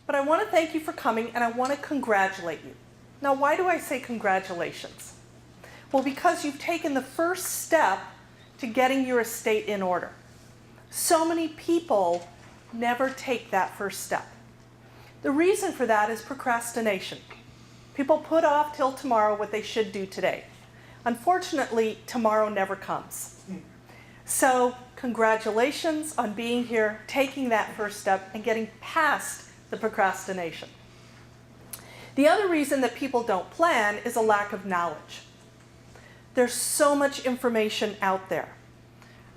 but I want to thank you for coming and I want to congratulate you. Now, why do I say congratulations? Well, because you've taken the first step to getting your estate in order. So many people never take that first step. The reason for that is procrastination. People put off till tomorrow what they should do today. Unfortunately, tomorrow never comes. So congratulations on being here, taking that first step, and getting past the procrastination. The other reason that people don't plan is a lack of knowledge. There's so much information out there.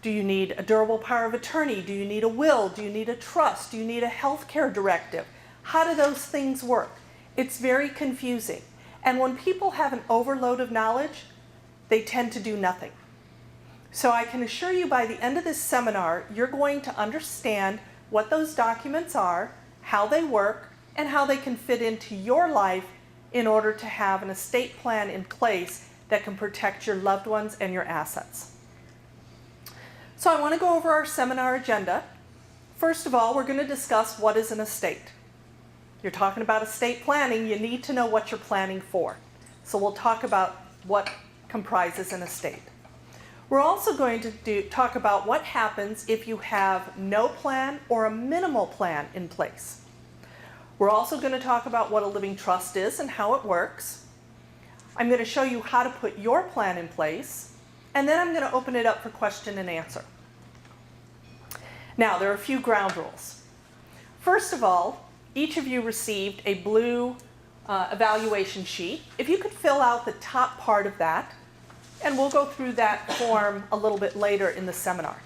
Do you need a durable power of attorney? Do you need a will? Do you need a trust? Do you need a healthcare directive? How do those things work? It's very confusing. And when people have an overload of knowledge, they tend to do nothing. So I can assure you by the end of this seminar, you're going to understand what those documents are, how they work, and how they can fit into your life in order to have an estate plan in place that can protect your loved ones and your assets. So I want to go over our seminar agenda. First of all, we're going to discuss what is an estate. You're talking about estate planning, you need to know what you're planning for. So we'll talk about what comprises an estate. We're also going to talk about what happens if you have no plan or a minimal plan in place. We're also going to talk about what a living trust is and how it works. I'm going to show you how to put your plan in place, and then I'm going to open it up for question and answer. Now, there are a few ground rules. First of all, each of you received a blue evaluation sheet. If you could fill out the top part of that, and we'll go through that form a little bit later in the seminar.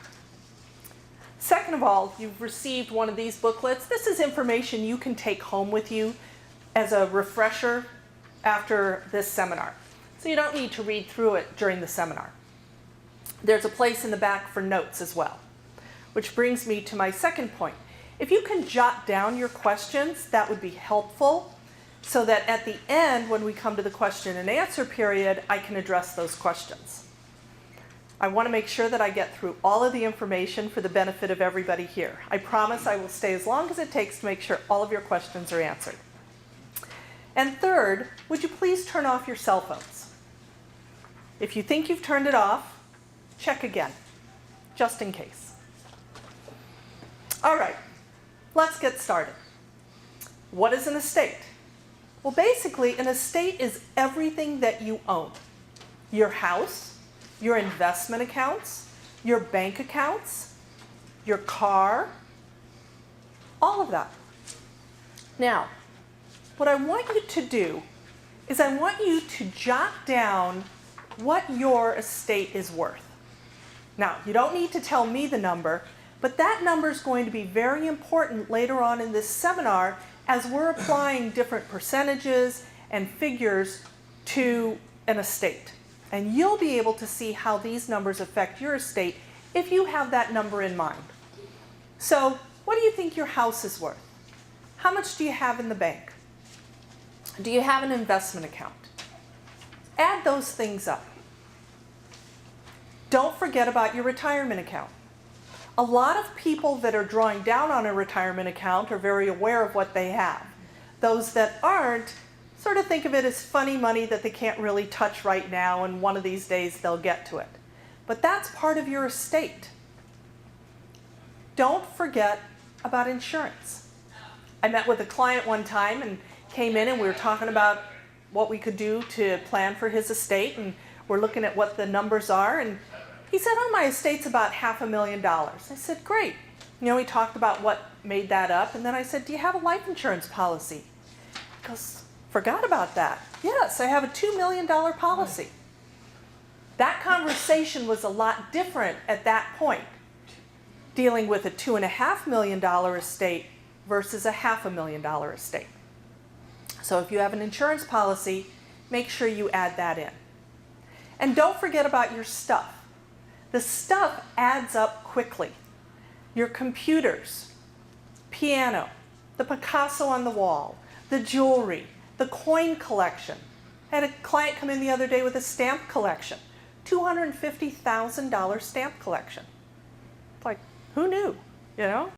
Second of all, you've received one of these booklets. This is information you can take home with you as a refresher after this seminar. So you don't need to read through it during the seminar. There's a place in the back for notes as well, which brings me to my second point. If you can jot down your questions, that would be helpful, so that at the end, when we come to the question and answer period, I can address those questions. I want to make sure that I get through all of the information for the benefit of everybody here. I promise I will stay as long as it takes to make sure all of your questions are answered. And third, would you please turn off your cell phones? If you think you've turned it off, check again, just in case. All right, let's get started. What is an estate? Well, basically, an estate is everything that you own. Your house, your investment accounts, your bank accounts, your car, all of that. Now, what I want you to do is I want you to jot down what your estate is worth. Now, you don't need to tell me the number, but that number is going to be very important later on in this seminar as we're applying different percentages and figures to an estate. And you'll be able to see how these numbers affect your estate if you have that number in mind. So, what do you think your house is worth? How much do you have in the bank? Do you have an investment account? Add those things up. Don't forget about your retirement account. A lot of people that are drawing down on a retirement account are very aware of what they have. Those that aren't sort of think of it as funny money that they can't really touch right now, and one of these days they'll get to it. But that's part of your estate. Don't forget about insurance. I met with a client one time and came in and we were talking about what we could do to plan for his estate, and we're looking at what the numbers are, and he said, oh, my estate's about $500,000. I said, great. You know, we talked about what made that up, and then I said, do you have a life insurance policy? He goes, forgot about that. Yes, I have a $2 million policy. That conversation was a lot different at that point, dealing with a $2.5 million estate versus a $500,000 estate. So if you have an insurance policy, make sure you add that in. And don't forget about your stuff. The stuff adds up quickly. Your computers, piano, the Picasso on the wall, the jewelry, the coin collection. I had a client come in the other day with a stamp collection, $250,000 stamp collection. Like, who knew, you know?